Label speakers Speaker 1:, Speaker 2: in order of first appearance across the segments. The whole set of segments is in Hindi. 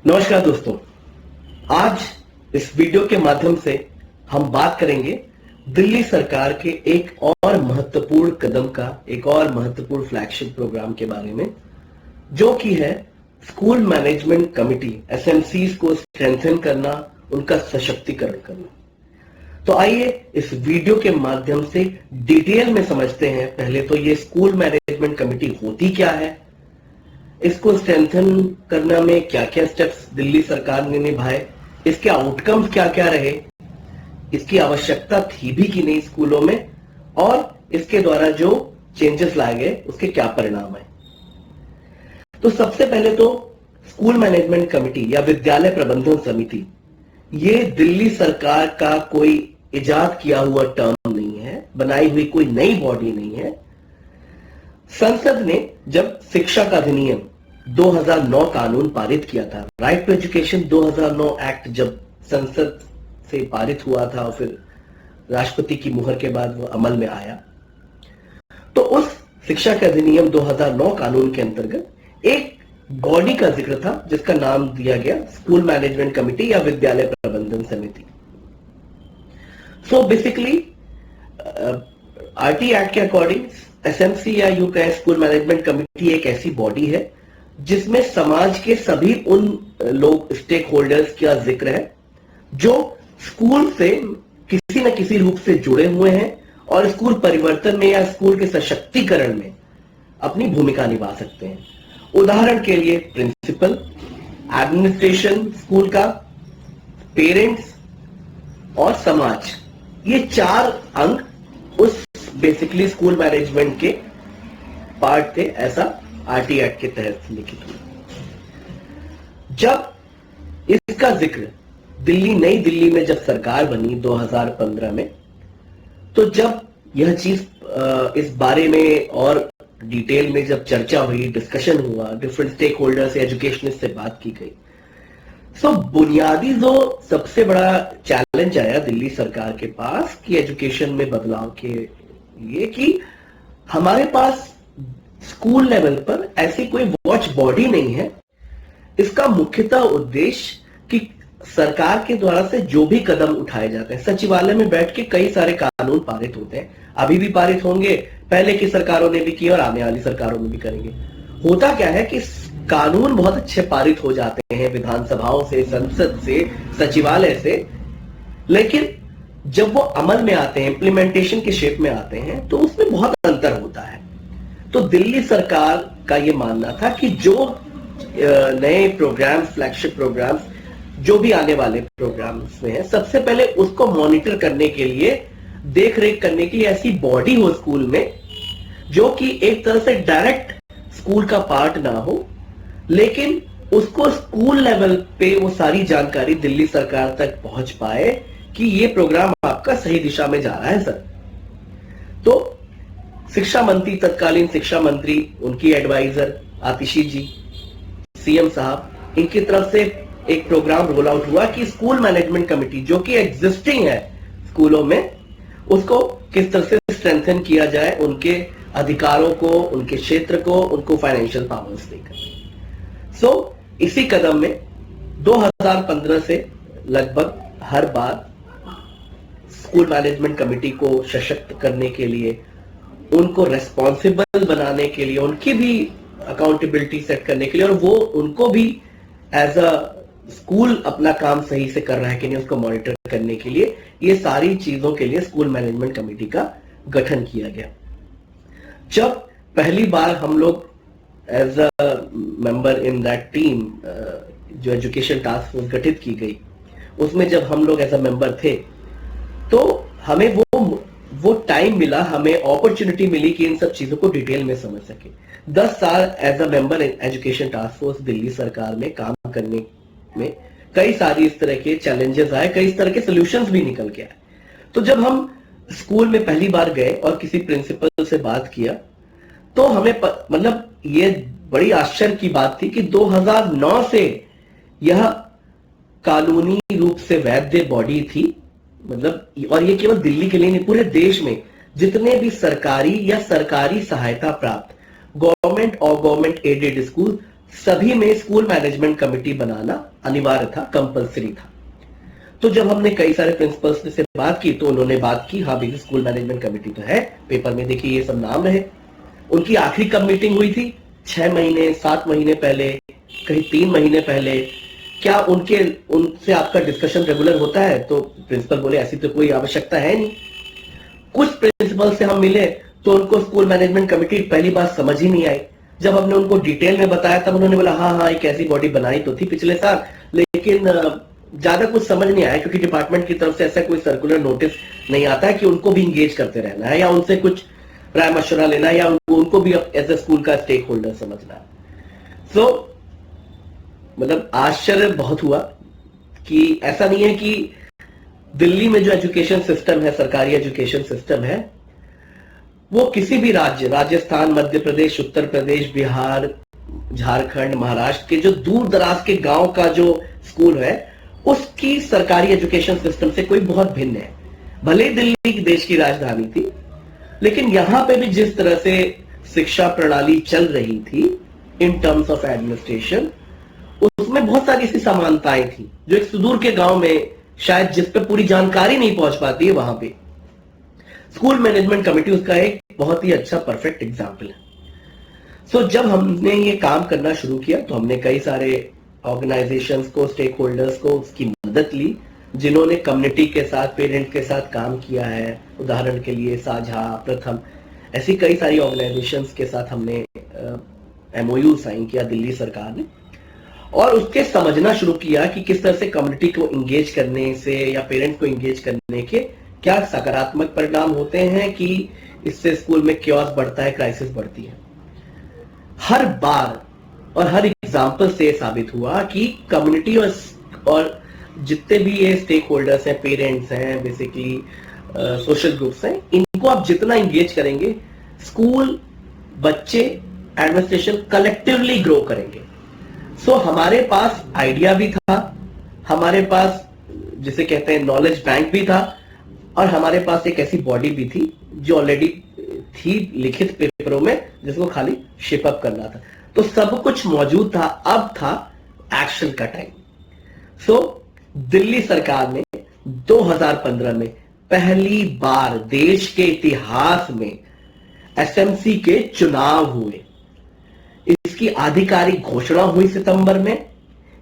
Speaker 1: नमस्कार दोस्तों, आज इस वीडियो के माध्यम से हम बात करेंगे दिल्ली सरकार के एक और महत्वपूर्ण कदम का, एक और महत्वपूर्ण फ्लैगशिप प्रोग्राम के बारे में, जो कि है स्कूल मैनेजमेंट कमिटी एसएमसीज को स्ट्रेंथन करना, उनका सशक्तिकरण करना। तो आइए इस वीडियो के माध्यम से डिटेल में समझते हैं। पहले तो ये स्कूल मैनेजमेंट कमिटी होती क्या है, इसको स्ट्रेंथन करने में क्या क्या स्टेप्स दिल्ली सरकार ने निभाए, इसके आउटकम्स क्या क्या रहे, इसकी आवश्यकता थी भी कि नहीं स्कूलों में, और इसके द्वारा जो चेंजेस लाए गए उसके क्या परिणाम है। तो सबसे पहले तो स्कूल मैनेजमेंट कमिटी या विद्यालय प्रबंधन समिति, ये दिल्ली सरकार का कोई इजाद किया हुआ टर्म नहीं है, बनाई हुई कोई नई बॉडी नहीं है। संसद ने जब शिक्षा का अधिनियम 2009 कानून पारित किया था, राइट टू एजुकेशन 2009 एक्ट जब संसद से पारित हुआ था और फिर राष्ट्रपति की मुहर के बाद वो अमल में आया, तो उस शिक्षा के अधिनियम 2009 कानून के अंतर्गत एक बॉडी का जिक्र था जिसका नाम दिया गया स्कूल मैनेजमेंट कमिटी या विद्यालय प्रबंधन समिति। सो बेसिकली आरटी एक्ट के अकॉर्डिंग एसएमसी या यूं कहें स्कूल मैनेजमेंट कमिटी एक ऐसी बॉडी है जिसमें समाज के सभी उन लोग, स्टेक होल्डर्स का जिक्र है जो स्कूल से किसी न किसी रूप से जुड़े हुए हैं और स्कूल परिवर्तन में या स्कूल के सशक्तिकरण में अपनी भूमिका निभा सकते हैं। उदाहरण के लिए प्रिंसिपल, एडमिनिस्ट्रेशन स्कूल का, पेरेंट्स और समाज, ये चार अंग उस बेसिकली स्कूल मैनेजमेंट के पार्ट थे, ऐसा आरटी एक्ट के तहत लिखित हुआ। जब इसका जिक्र नई दिल्ली में जब सरकार बनी 2015 में, तो जब यह चीज इस बारे में और डिटेल में जब चर्चा हुई, डिस्कशन हुआ, डिफरेंट स्टेक होल्डर से, एजुकेशनिस्ट से बात की गई, तो बुनियादी जो सबसे बड़ा चैलेंज आया दिल्ली सरकार के पास कि एजुकेशन में बदलाव के लिए, कि हमारे पास स्कूल लेवल पर ऐसी कोई वॉच बॉडी नहीं है। इसका मुख्यतः उद्देश्य कि सरकार के द्वारा से जो भी कदम उठाए जाते हैं, सचिवालय में बैठ के कई सारे कानून पारित होते हैं, अभी भी पारित होंगे, पहले की सरकारों ने भी किए और आने वाली सरकारों में भी करेंगे। होता क्या है कि कानून बहुत अच्छे पारित हो जाते हैं विधानसभाओं से, संसद से, सचिवालय से, लेकिन जब वो अमल में आते हैं, इंप्लीमेंटेशन के शेप में आते हैं, तो उसमें बहुत अंतर होता है। तो दिल्ली सरकार का ये मानना था कि जो नए प्रोग्राम्स, फ्लैगशिप प्रोग्राम्स जो भी आने वाले प्रोग्राम्स में है, सबसे पहले उसको मॉनिटर करने के लिए, देख रेख करने के लिए ऐसी बॉडी हो स्कूल में जो कि एक तरह से डायरेक्ट स्कूल का पार्ट ना हो, लेकिन उसको स्कूल लेवल पे वो सारी जानकारी दिल्ली सरकार तक पहुंच पाए कि ये प्रोग्राम आपका सही दिशा में जा रहा है सर। तो शिक्षा मंत्री, तत्कालीन शिक्षा मंत्री, उनकी एडवाइजर आतिशी जी, सीएम साहब, इनकी तरफ से एक प्रोग्राम रोल आउट हुआ कि स्कूल मैनेजमेंट कमिटी जो कि एग्जिस्टिंग है स्कूलों में, उसको किस तरह से स्ट्रेंथन किया जाए, उनके अधिकारों को, उनके क्षेत्र को, उनको फाइनेंशियल पावर्स देकर। सो इसी कदम में 2015 से लगभग हर बार स्कूल मैनेजमेंट कमिटी को सशक्त करने के लिए, उनको रेस्पॉन्सिबल बनाने के लिए, उनकी भी अकाउंटेबिलिटी सेट करने के लिए, और वो उनको भी एज अ स्कूल अपना काम सही से कर रहा है कि नहीं उसको मॉनिटर करने के लिए, ये सारी चीजों के लिए स्कूल मैनेजमेंट कमेटी का गठन किया गया। जब पहली बार हम लोग as a member in that team, जो एजुकेशन टास्क फोर्स गठित की गई, उसमें जब हम लोग एज अ मेंबर थे, तो हमें वो टाइम मिला, हमें अपॉर्चुनिटी मिली कि इन सब चीजों को डिटेल में समझ सके। 10 साल as a member in education task force Delhi सरकार में काम करने में कई सारी इस तरह के चैलेंजेस आए, कई तरह के सॉल्यूशंस भी निकल के आए। तो जब हम स्कूल में पहली बार गए और किसी प्रिंसिपल से बात किया, तो हमें मतलब ये बड़ी आश्चर्य की बात थी कि 2009 से यह कानूनी रूप से वैध बॉडी थी, मतलब, और ये केवल दिल्ली के लिए नहीं, पूरे देश में जितने भी सरकारी या सरकारी सहायता प्राप्त गवर्नमेंट और गवर्नमेंट एडेड स्कूल सभी में स्कूल मैनेजमेंट कमेटी बनाना अनिवार्य था, कंपलसरी था। तो जब हमने कई सारे प्रिंसिपल्स से बात की तो उन्होंने बात की, हाँ भाई स्कूल मैनेजमेंट कमेटी तो है, पेपर में देखिए ये सब नाम रहे। उनकी आखिरी कब मीटिंग हुई थी? 6 महीने 7 महीने पहले, कहीं 3 महीने पहले। क्या उनसे आपका डिस्कशन रेगुलर होता है? तो प्रिंसिपल बोले ऐसी तो कोई आवश्यकता है नहीं। कुछ प्रिंसिपल से हम मिले तो उनको स्कूल मैनेजमेंट कमेटी पहली बार समझ ही नहीं आई। जब हमने उनको डिटेल में बताया तब उन्होंने बोला हाँ हाँ एक ऐसी बॉडी बनाई तो थी पिछले साल, लेकिन ज्यादा कुछ समझ नहीं आया, क्योंकि डिपार्टमेंट की तरफ से ऐसा कोई सर्कुलर नोटिस नहीं आता है कि उनको भी इंगेज करते रहना है या उनसे कुछ राय मशवरा लेना है या उनको भी एज ए स्कूल का स्टेक होल्डर समझना है। सो मतलब आश्चर्य बहुत हुआ कि ऐसा नहीं है कि दिल्ली में जो एजुकेशन सिस्टम है, सरकारी एजुकेशन सिस्टम है, वो किसी भी राज्य, राजस्थान, मध्य प्रदेश, उत्तर प्रदेश, बिहार, झारखंड, महाराष्ट्र के जो दूर दराज के गांव का जो स्कूल है उसकी सरकारी एजुकेशन सिस्टम से कोई बहुत भिन्न है। भले दिल्ली देश की राजधानी थी, लेकिन यहां पे भी जिस तरह से शिक्षा प्रणाली चल रही थी इन टर्म्स ऑफ एडमिनिस्ट्रेशन, उसमें बहुत सारी ऐसी समानताएं थी जो एक सुदूर के गांव में शायद जिस पे पूरी जानकारी नहीं पहुंच पाती है, वहां पे स्कूल मैनेजमेंट कमेटी उसका एक बहुत ही अच्छा परफेक्ट एग्जाम्पल है। सो जब हमने ये काम करना शुरू किया तो हमने कई सारे ऑर्गेनाइजेशंस को, स्टेक होल्डर्स को उसकी मदद ली, जिन्होंने कम्युनिटी के साथ, पेरेंट्स के साथ काम किया है। उदाहरण के लिए साझा, प्रथम, ऐसी कई सारी ऑर्गेनाइजेशंस के साथ हमने MOU साइन किया दिल्ली सरकार ने, और उसके समझना शुरू किया कि किस तरह से कम्युनिटी को इंगेज करने से या पेरेंट्स को इंगेज करने के क्या सकारात्मक परिणाम होते हैं, कि इससे स्कूल में क्योस बढ़ता है, क्राइसिस बढ़ती है। हर बार और हर एग्जाम्पल से साबित हुआ कि कम्युनिटी और जितने भी ये स्टेक होल्डर्स हैं, पेरेंट्स हैं, बेसिकली सोशल ग्रुप्स हैं, इनको आप जितना इंगेज करेंगे, स्कूल, बच्चे, एडमिनिस्ट्रेशन कलेक्टिवली ग्रो करेंगे। सो हमारे पास आइडिया भी था, हमारे पास जिसे कहते हैं नॉलेज बैंक भी था, और हमारे पास एक ऐसी बॉडी भी थी जो ऑलरेडी थी लिखित पेपरों में, जिसको खाली शिप अप करना था। तो सब कुछ मौजूद था, अब था एक्शन का टाइम। सो दिल्ली सरकार ने 2015 में पहली बार देश के इतिहास में SMC के चुनाव हुए। इसकी आधिकारिक घोषणा हुई सितंबर में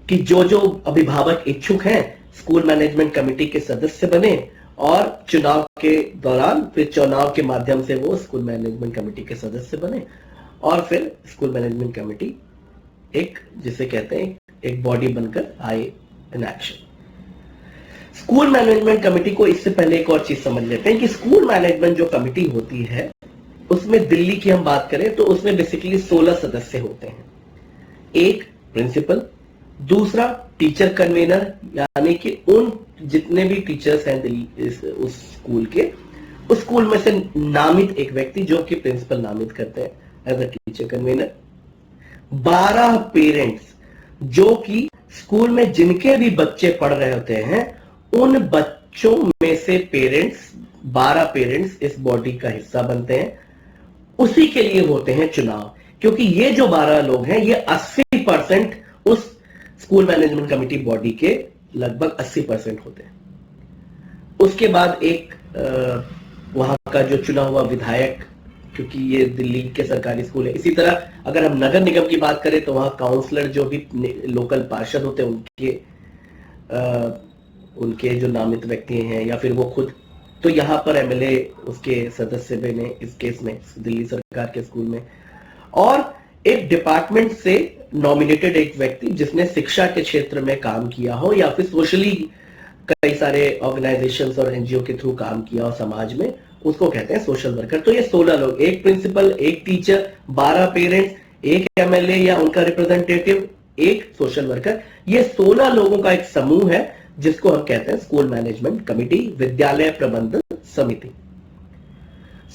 Speaker 1: कि जो जो अभिभावक इच्छुक हैं स्कूल मैनेजमेंट कमेटी के सदस्य बने, और चुनाव के दौरान फिर चुनाव के माध्यम से वो स्कूल मैनेजमेंट कमेटी के सदस्य बने, और फिर स्कूल मैनेजमेंट कमेटी एक, जिसे कहते हैं, एक बॉडी बनकर आए in action. School management committee को इससे पहले एक और चीज समझ लेते हैं कि स्कूल मैनेजमेंट जो कमेटी होती है उसमें दिल्ली की हम बात करें तो उसमें बेसिकली 16 सदस्य होते हैं। एक प्रिंसिपल, दूसरा टीचर कन्वेनर, यानी कि उन जितने भी टीचर्स हैं दिल्ली उस स्कूल के, उस स्कूल में से नामित एक व्यक्ति जो कि प्रिंसिपल नामित करते हैं as a teacher convener. 12 parents जो कि स्कूल में जिनके भी बच्चे पढ़ रहे होते हैं उन बच्चों में से पेरेंट्स, 12 पेरेंट्स इस बॉडी का हिस्सा बनते हैं। उसी के लिए होते हैं चुनाव, क्योंकि ये जो 12 लोग हैं ये 80% उस स्कूल मैनेजमेंट कमेटी बॉडी के लगभग 80% होते हैं। उसके बाद एक वहां का जो चुना हुआ विधायक, क्योंकि ये दिल्ली के सरकारी स्कूल है। इसी तरह अगर हम नगर निगम की बात करें तो वहां काउंसलर जो भी लोकल पार्षद होते हैं उनके जो नामित व्यक्ति हैं या फिर वो खुद, तो यहाँ पर MLA उसके सदस्य बने इस केस में दिल्ली सरकार के स्कूल में। और एक डिपार्टमेंट से नॉमिनेटेड एक व्यक्ति जिसने शिक्षा के क्षेत्र में काम किया हो या फिर सोशली कई सारे ऑर्गेनाइजेशंस और NGO के थ्रू काम किया हो समाज में, उसको कहते हैं सोशल वर्कर। तो ये 16 लोग, एक प्रिंसिपल, एक टीचर, 12 पेरेंट्स, एक MLA या उनका रिप्रेजेंटेटिव, एक सोशल वर्कर, ये 16 लोगों का एक समूह है जिसको हम कहते हैं स्कूल मैनेजमेंट कमेटी, विद्यालय प्रबंधन समिति।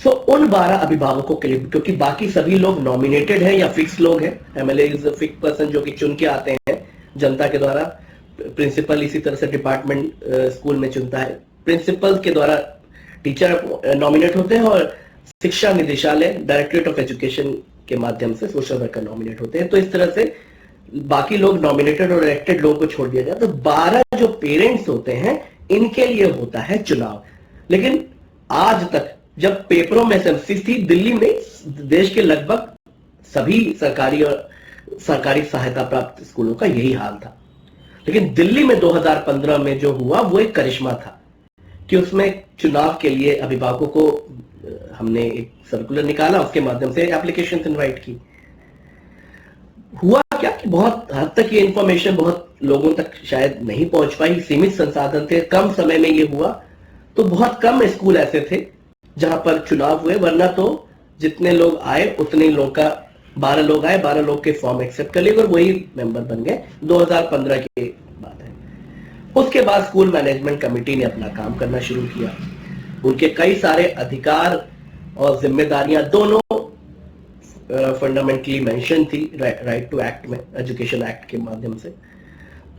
Speaker 1: सो उन 12 अभिभावकों के लिए, क्योंकि बाकी सभी लोग नॉमिनेटेड हैं या फिक्स लोग हैं, MLA is a fix person जो कि चुन के आते हैं जनता के द्वारा, प्रिंसिपल इसी तरह से डिपार्टमेंट स्कूल में चुनता है, प्रिंसिपल के द्वारा टीचर नॉमिनेट होते हैं, और शिक्षा निदेशालय, डायरेक्टरेट ऑफ एजुकेशन के माध्यम से सोशल वर्कर नॉमिनेट होते हैं। तो इस तरह से बाकी लोग नॉमिनेटेड और इलेक्टेड लोगों को छोड़ दिया जाए, तो 12 जो पेरेंट्स होते हैं इनके लिए होता है चुनाव। लेकिन आज तक जब पेपरों में एसएमसी थी, दिल्ली में देश के लगभग सभी सरकारी और सरकारी सहायता प्राप्त स्कूलों का यही हाल था। लेकिन दिल्ली में 2015 में जो हुआ वो एक करिश्मा था कि उसमें चुनाव के लिए अभिभावकों को हमने एक सर्कुलर निकाला, उसके माध्यम से एप्लीकेशन इनवाइट की। हुआ क्या कि बहुत हद तक ये इंफॉर्मेशन बहुत लोगों तक शायद नहीं पहुंच पाई, सीमित संसाधन थे, कम समय में ये हुआ, तो बहुत कम स्कूल ऐसे थे जहां पर चुनाव हुए, वरना तो जितने लोग आए उतने लोग का 12 लोग आए, 12 लोग के फॉर्म एक्सेप्ट कर लिए और वही मेंबर बन गए। 2015 की बात है। उसके बाद स्कूल मैनेजमेंट कमेटी ने अपना काम करना शुरू किया। उनके कई सारे अधिकार और जिम्मेदारियां दोनों फंडामेंटली मेंशन थी राइट टू एक्ट में, एजुकेशन एक्ट के माध्यम से,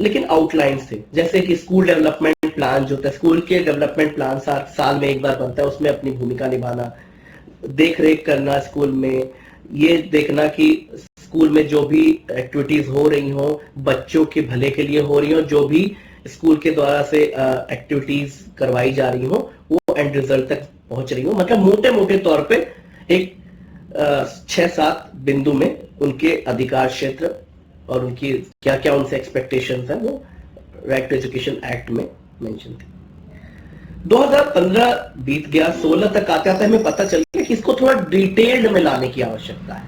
Speaker 1: लेकिन आउटलाइंस थे, जैसे कि स्कूल डेवलपमेंट प्लान जो था, स्कूल के डेवलपमेंट प्लान साल में एक बार बनता है, उसमें अपनी भूमिका निभाना, देख रेख करना स्कूल में, ये देखना कि स्कूल में जो भी एक्टिविटीज हो रही हो बच्चों के भले के लिए हो रही हो, जो भी स्कूल के द्वारा से एक्टिविटीज करवाई जा रही हो वो एंड रिजल्ट तक पहुंच रही हो। मतलब मोटे मोटे तौर पे एक 6-7 बिंदु में उनके अधिकार क्षेत्र और उनकी क्या क्या उनसे एक्सपेक्टेशंस है वो राइट टू एजुकेशन एक्ट में मेंशन थी। 2015 बीत गया, 16 तक आते आते हमें पता चल गया कि इसको थोड़ा डिटेल्ड में लाने की आवश्यकता है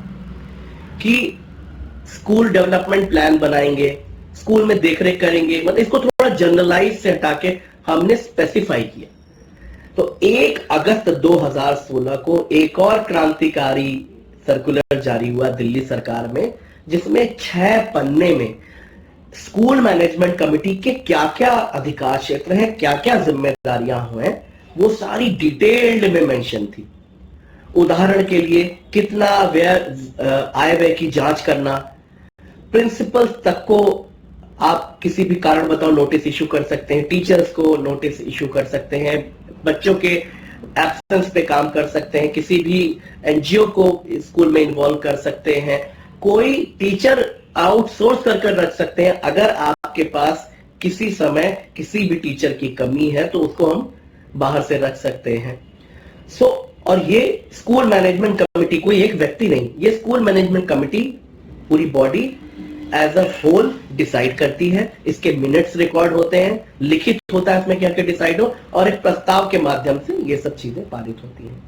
Speaker 1: कि स्कूल डेवलपमेंट प्लान बनाएंगे, स्कूल में देखरेख करेंगे, मतलब इसको थोड़ा जनरलाइज से हटा के हमने स्पेसिफाई किया। तो 1 अगस्त 2016 को एक और क्रांतिकारी सर्कुलर जारी हुआ दिल्ली सरकार में, जिसमें 6 पन्ने में स्कूल मैनेजमेंट कमेटी के क्या क्या अधिकार क्षेत्र हैं, क्या क्या जिम्मेदारियां हैं, वो सारी डिटेल्ड में मेंशन थी। उदाहरण के लिए कितना आय व्यय की जांच करना, प्रिंसिपल तक को आप किसी भी कारण बताओ नोटिस इशू कर सकते हैं, टीचर्स को नोटिस इशू कर सकते हैं, बच्चों के एब्सेंस पे काम कर सकते हैं, किसी भी एनजीओ को स्कूल में इन्वॉल्व कर सकते हैं, कोई टीचर आउटसोर्स कर रख सकते हैं। अगर आपके पास किसी समय किसी भी टीचर की कमी है तो उसको हम बाहर से रख सकते हैं। और ये स्कूल मैनेजमेंट कमेटी कोई एक व्यक्ति नहीं, ये स्कूल मैनेजमेंट कमेटी पूरी body as a whole decide करती है। इसके मिनट्स रिकॉर्ड होते हैं, लिखित होता है इसमें क्या क्या डिसाइड हो, और एक प्रस्ताव के माध्यम से ये सब चीजें पारित होती हैं।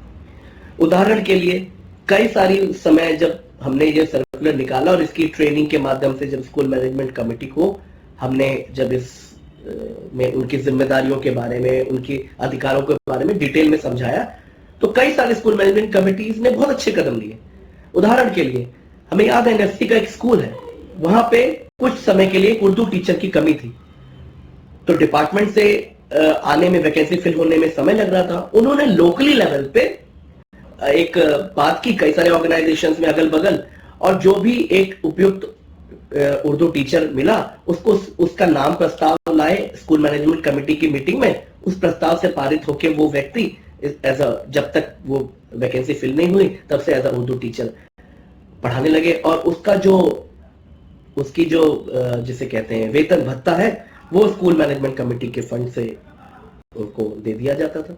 Speaker 1: उदाहरण के लिए कई सारी समय जब हमने ये सर्कुलर निकाला और इसकी ट्रेनिंग के माध्यम से जब स्कूल मैनेजमेंट कमेटी को हमने जब इस में उनकी जिम्मेदारियों के बारे में, उनके अधिकारों के बारे में डिटेल में समझाया, तो कई सारे स्कूल मैनेजमेंट कमेटीज ने बहुत अच्छे कदम लिए। उदाहरण के लिए हमें याद है एनएफसी का एक स्कूल है, वहां पे कुछ समय के लिए एक उर्दू टीचर की कमी थी, तो डिपार्टमेंट से आने में, वैकेंसी फिल होने में समय लग रहा था। उन्होंने लोकली लेवल पे एक बात की कई सारे ऑर्गेनाइजेशंस में अगल बगल, और जो भी एक उपयुक्त उर्दू टीचर मिला उसको उसका नाम प्रस्ताव लाए स्कूल मैनेजमेंट कमेटी की मीटिंग में, उस प्रस्ताव से पारित होकर वो व्यक्ति एज अ, जब तक वो वैकेंसी फिल नहीं हुई तब से एज अ उर्दू टीचर पढ़ाने लगे, और उसकी जो जिसे कहते हैं वेतन भत्ता है वो स्कूल मैनेजमेंट कमेटी के फंड से उनको दे दिया जाता था।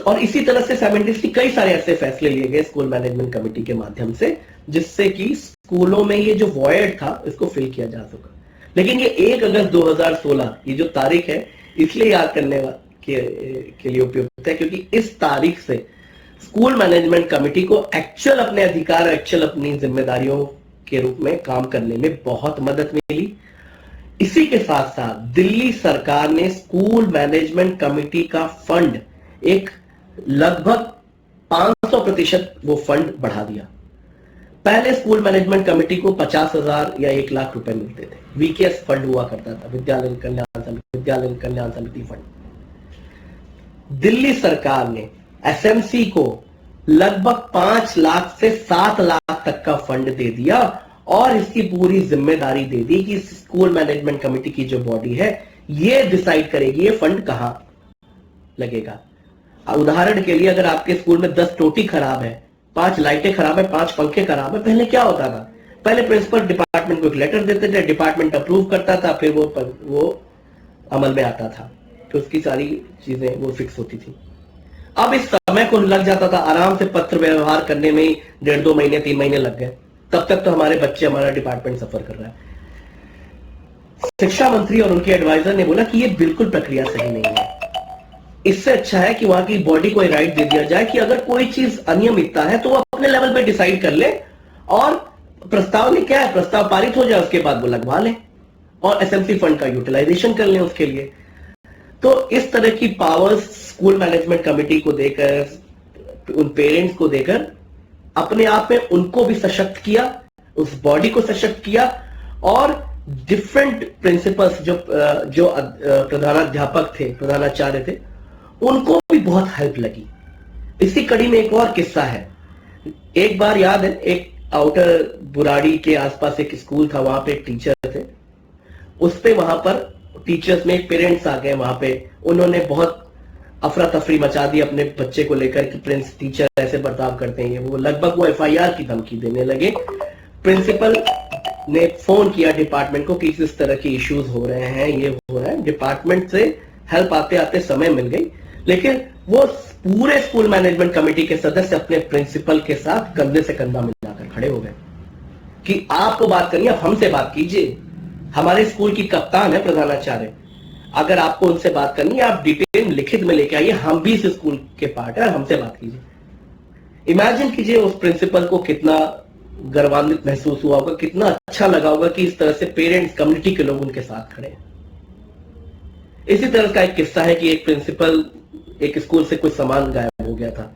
Speaker 1: और इसी तरह से साइमल्टेनियसली कई सारे ऐसे फैसले लिए गए स्कूल मैनेजमेंट कमेटी के माध्यम से, जिससे कि स्कूलों में ये जो वॉइड था इसको फिल किया जा सका। लेकिन ये 1 अगस्त 2016 ये जो तारीख है इसलिए याद करने के लिए उपयुक्त है क्योंकि इस तारीख से स्कूल मैनेजमेंट कमेटी को एक्चुअल अपने अधिकार, एक्चुअल अपनी जिम्मेदारियों के रूप में काम करने में बहुत मदद मिली। इसी के साथ साथ दिल्ली सरकार ने स्कूल मैनेजमेंट कमेटी का फंड एक लगभग 500% वो फंड बढ़ा दिया। पहले स्कूल मैनेजमेंट कमेटी को 50,000 या 1 लाख रुपए मिलते थे, वीकेएस फंड हुआ करता था, विद्यालय कल्याण समिति फंड। दिल्ली सरकार ने एसएमसी को लगभग 5 लाख से 7 लाख तक का फंड दे दिया और इसकी पूरी जिम्मेदारी दे दी कि स्कूल मैनेजमेंट कमेटी की जो बॉडी है ये डिसाइड करेगी ये फंड कहां लगेगा। उदाहरण के लिए अगर आपके स्कूल में 10 टोटी खराब है, 5 लाइटें खराब है, 5 पंखे खराब है, पहले क्या होता था पहले प्रिंसिपल डिपार्टमेंट को एक लेटर देते थे, डिपार्टमेंट अप्रूव करता था, फिर वो अमल में आता था, तो उसकी सारी चीजें वो फिक्स होती थी। अब इस समय को लग जाता था आराम से पत्र व्यवहार करने में ही 1.5-2 महीने 3 महीने लग गए, तब तक तो हमारे बच्चे, हमारा डिपार्टमेंट सफर कर रहा है। शिक्षा मंत्री और उनके एडवाइजर ने बोला कि ये बिल्कुल प्रक्रिया सही नहीं है, इससे अच्छा है कि वहां की बॉडी को राइट दे दिया जाए कि अगर कोई चीज अनियमितता है तो वो अपने लेवल पे डिसाइड कर ले, और प्रस्ताव में क्या है, प्रस्ताव पारित हो जाए, उसके बाद वो लगवा ले और एसएमसी फंड का यूटिलाइजेशन कर लें उसके लिए। तो इस तरह की पावर्स स्कूल मैनेजमेंट कमेटी को देकर, उन पेरेंट्स को देकर अपने आप में उनको भी सशक्त किया, उस बॉडी को सशक्त किया, और डिफरेंट प्रिंसिपल्स जो प्रधानाध्यापक थे, प्रधानाचार्य थे, उनको भी बहुत हेल्प लगी। इसी कड़ी में एक और किस्सा है। एक बार याद है, एक आउटर बुराड़ी के आसपास एक स्कूल था, वहां पे एक टीचर थे, उस पे वहां पर टीचर्स में एक पेरेंट्स आ गए, वहां पे उन्होंने बहुत अफरा तफरी मचा दी अपने बच्चे को लेकर कि प्रिंस टीचर ऐसे बर्ताव करते हैं, वो लगभग वो एफआईआर की धमकी देने लगे। प्रिंसिपल ने फोन किया डिपार्टमेंट को कि इस तरह के इश्यूज हो रहे हैं, ये हो रहा है। डिपार्टमेंट से हेल्प आते आते समय मिल गई, लेकिन वो पूरे स्कूल मैनेजमेंट कमेटी के सदस्य अपने प्रिंसिपल के साथ कंधे से कंधा मिलाकर खड़े हो गए कि आपको बात करनी है, आप हमसे बात कीजिए, हमारे स्कूल की कप्तान है प्रधानाचार्य, अगर आपको उनसे बात करनी है आप डिटेल लिखित में लेके आइए, हम भी इस स्कूल के पार्ट है, हमसे बात कीजिए। इमेजिन कीजिए उस प्रिंसिपल को कितना गर्वान्वित महसूस हुआ होगा, कितना अच्छा लगा होगा कि इस तरह से पेरेंट्स, कम्युनिटी के लोग उनके साथ खड़े हैं। इसी तरह का एक किस्सा है कि एक प्रिंसिपल, एक स्कूल से कुछ सामान गायब हो गया था।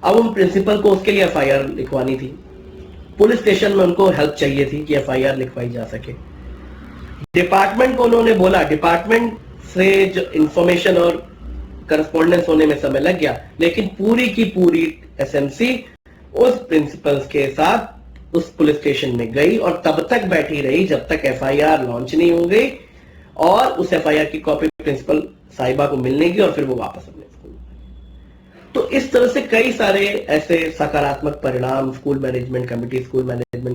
Speaker 1: अब उन प्रिंसिपल को उसके लिए एफआईआर लिखवानी थी, पुलिस स्टेशन में उनको हेल्प चाहिए थी कि एफआईआर लिखवाई जा सके। डिपार्टमेंट को उन्होंने बोला, डिपार्टमेंट से जो इंफॉर्मेशन और करस्पॉन्डेंस होने में समय लग गया, लेकिन पूरी की पूरी एसएमसी उस प्रिंसिपल्स के साथ उस पुलिस स्टेशन में गई और तब तक बैठी रही जब तक एफआईआर लॉन्च नहीं हो गई, और उस एफआईआर की कॉपी प्रिंसिपल साहिबा को मिलने की, और फिर वो वापस अपने स्कूल। तो इस तरह से कई सारे ऐसे सकारात्मक परिणाम स्कूल मैनेजमेंट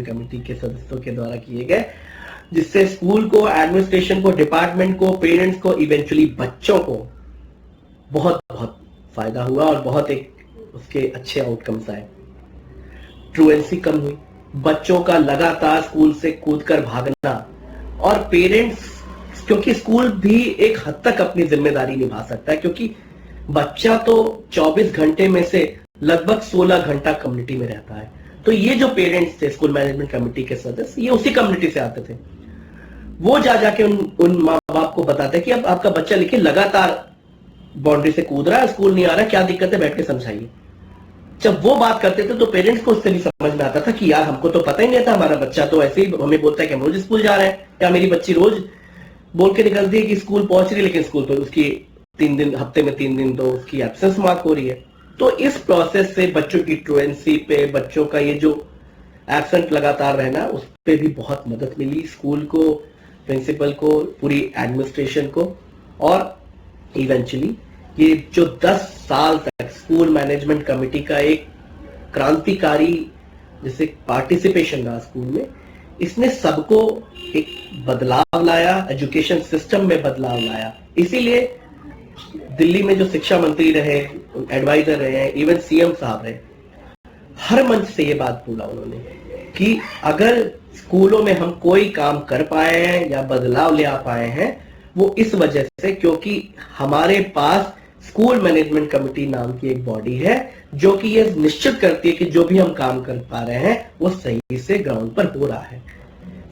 Speaker 1: कमेटी के सदस्यों के द्वारा किए गए, जिससे स्कूल को, एडमिनिस्ट्रेशन को, डिपार्टमेंट को, पेरेंट्स को, इवेंचुअली बच्चों को बहुत बहुत फायदा हुआ और बहुत एक उसके अच्छे आउटकम्स आए। ट्रूएंसी कम हुई, बच्चों का लगातार स्कूल से कूदकर भागना, और पेरेंट्स, क्योंकि स्कूल भी एक हद तक अपनी जिम्मेदारी निभा सकता है, क्योंकि बच्चा तो 24 घंटे में से लगभग 16 घंटा कम्युनिटी में रहता है। तो ये जो पेरेंट्स थे, स्कूल मैनेजमेंट कमेटी के सदस्य, ये उसी कम्युनिटी से आते थे। वो जा जाके उन माँ बाप को बताते कि अब आपका बच्चा लिखिए लगातार बाउंड्री से कूद रहा है, स्कूल नहीं आ रहा, क्या दिक्कत है, बैठ के समझाइए। जब वो बात करते थे तो पेरेंट्स को उससे भी समझ में आता था कि यार हमको तो पता ही नहीं था, हमारा बच्चा तो ऐसे ही हमें बोलता है कि हम रोज स्कूल जा रहे हैं, या मेरी बच्ची रोज बोल के निकलती है कि स्कूल पहुंच रही है, लेकिन स्कूल तो उसकी 3 दिन, हफ्ते में 3 दिन तो उसकी एब्सेंस मार्क हो रही है। तो इस प्रोसेस से बच्चों की ट्रूएंसी पे, बच्चों का ये जो एब्सेंट लगातार रहना, उस पे भी बहुत मदद मिली स्कूल को, प्रिंसिपल को, पूरी एडमिनिस्ट्रेशन को। और इवेंचुअली ये जो 10 साल तक स्कूल मैनेजमेंट कमेटी का एक क्रांतिकारी जैसे पार्टिसिपेशन रहा स्कूल में, इसने सबको एक बदलाव लाया, एजुकेशन सिस्टम में बदलाव लाया। इसीलिए दिल्ली में जो शिक्षा मंत्री रहे, एडवाइजर रहे, इवन सीएम साहब रहे, हर मंच से ये बात बोला उन्होंने कि अगर स्कूलों में हम कोई काम कर पाए हैं या बदलाव ले आ पाए हैं, वो इस वजह से क्योंकि हमारे पास स्कूल मैनेजमेंट कमेटी नाम की एक बॉडी है जो कि ये निश्चित करती है कि जो भी हम काम कर पा रहे हैं वो सही से ग्राउंड पर हो रहा है।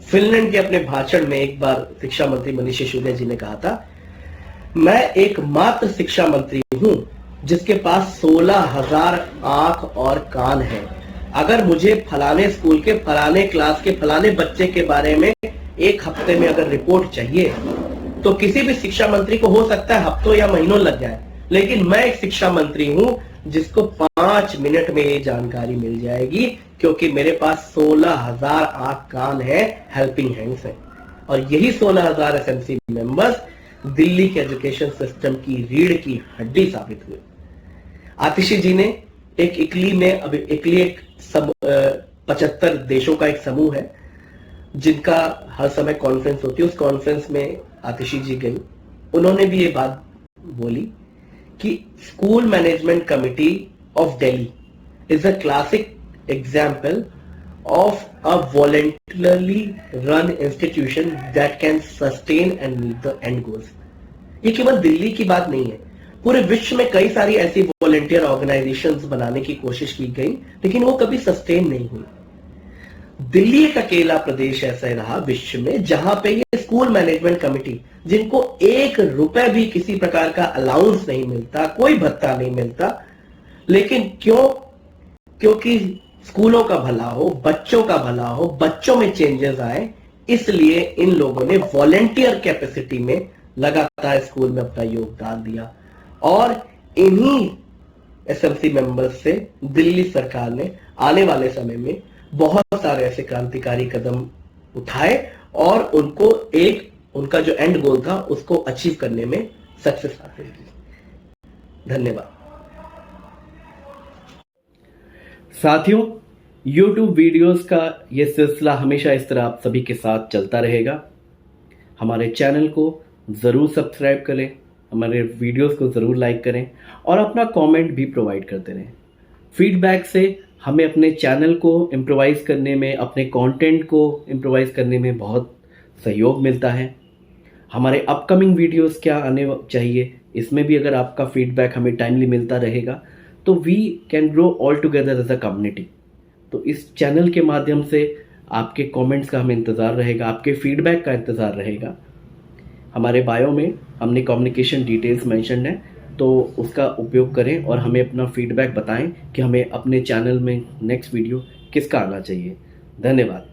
Speaker 1: फिनलैंड के अपने भाषण में एक बार शिक्षा मंत्री मनीष सिसोदिया जी ने कहा था, मैं एकमात्र शिक्षा मंत्री हूं जिसके पास 16,000 आंख और कान है। अगर मुझे फलाने स्कूल के फलाने क्लास के फलाने बच्चे के बारे में एक हफ्ते में अगर रिपोर्ट चाहिए तो किसी भी शिक्षा मंत्री को हो सकता है हफ्तों या महीनों लग जाए, लेकिन मैं एक शिक्षा मंत्री हूं जिसको 5 मिनट में ये जानकारी मिल जाएगी, क्योंकि मेरे पास 16,000 आंख कान है, हेल्पिंग हैंड्स है। और यही 16,000 एसएमसी मेंबर्स दिल्ली के एजुकेशन सिस्टम की रीढ़ की हड्डी साबित हुए। आतिशी जी ने एक इकली में, अभी इकली एक सब 75 देशों का एक समूह है जिनका हर समय कॉन्फ्रेंस होती है। उस कॉन्फ्रेंस में आतिशी जी गई, उन्होंने भी ये बात बोली कि school management committee of Delhi is a classic example of a voluntarily run institution that can sustain and meet the end goals। ये केवल दिल्ली की बात नहीं है, पूरे विश्व में कई सारी ऐसी वॉलंटियर ऑर्गेनाइजेशंस बनाने की कोशिश की गई, लेकिन वो कभी सस्टेन नहीं हुई। दिल्ली एक अकेला प्रदेश ऐसा रहा विश्व में जहां पे ये स्कूल मैनेजमेंट कमिटी, जिनको 1 रुपए भी किसी प्रकार का अलाउंस नहीं मिलता, कोई भत्ता नहीं मिलता, लेकिन क्योंकि स्कूलों का भला हो, बच्चों का भला हो, बच्चों में चेंजेस आए, इसलिए इन लोगों ने वॉलंटियर कैपेसिटी में लगातार स्कूल में अपना योगदान दिया। और इन्हीं एसएमसी मेंबर्स से दिल्ली सरकार ने आने वाले समय में बहुत सारे ऐसे क्रांतिकारी कदम उठाए और उनका जो एंड गोल था उसको अचीव करने में सक्सेस हासिल की। धन्यवाद।
Speaker 2: साथियों, YouTube वीडियोस का ये सिलसिला हमेशा इस तरह आप सभी के साथ चलता रहेगा। हमारे चैनल को ज़रूर सब्सक्राइब करें, हमारे वीडियोस को ज़रूर लाइक करें और अपना कमेंट भी प्रोवाइड करते रहें। फीडबैक से हमें अपने चैनल को इम्प्रोवाइज़ करने में, अपने कंटेंट को इम्प्रोवाइज़ करने में बहुत सहयोग मिलता है। हमारे अपकमिंग वीडियोस क्या आने चाहिए, इसमें भी अगर आपका फीडबैक हमें टाइमली मिलता रहेगा तो we can grow all together as a community. तो इस चैनल के माध्यम से आपके कमेंट्स का हमें इंतज़ार रहेगा, आपके फीडबैक का इंतज़ार रहेगा। हमारे बायो में हमने कम्युनिकेशन डिटेल्स मेंशन है, तो उसका उपयोग करें और हमें अपना फीडबैक बताएं कि हमें अपने चैनल में नेक्स्ट वीडियो किसका आना चाहिए। धन्यवाद।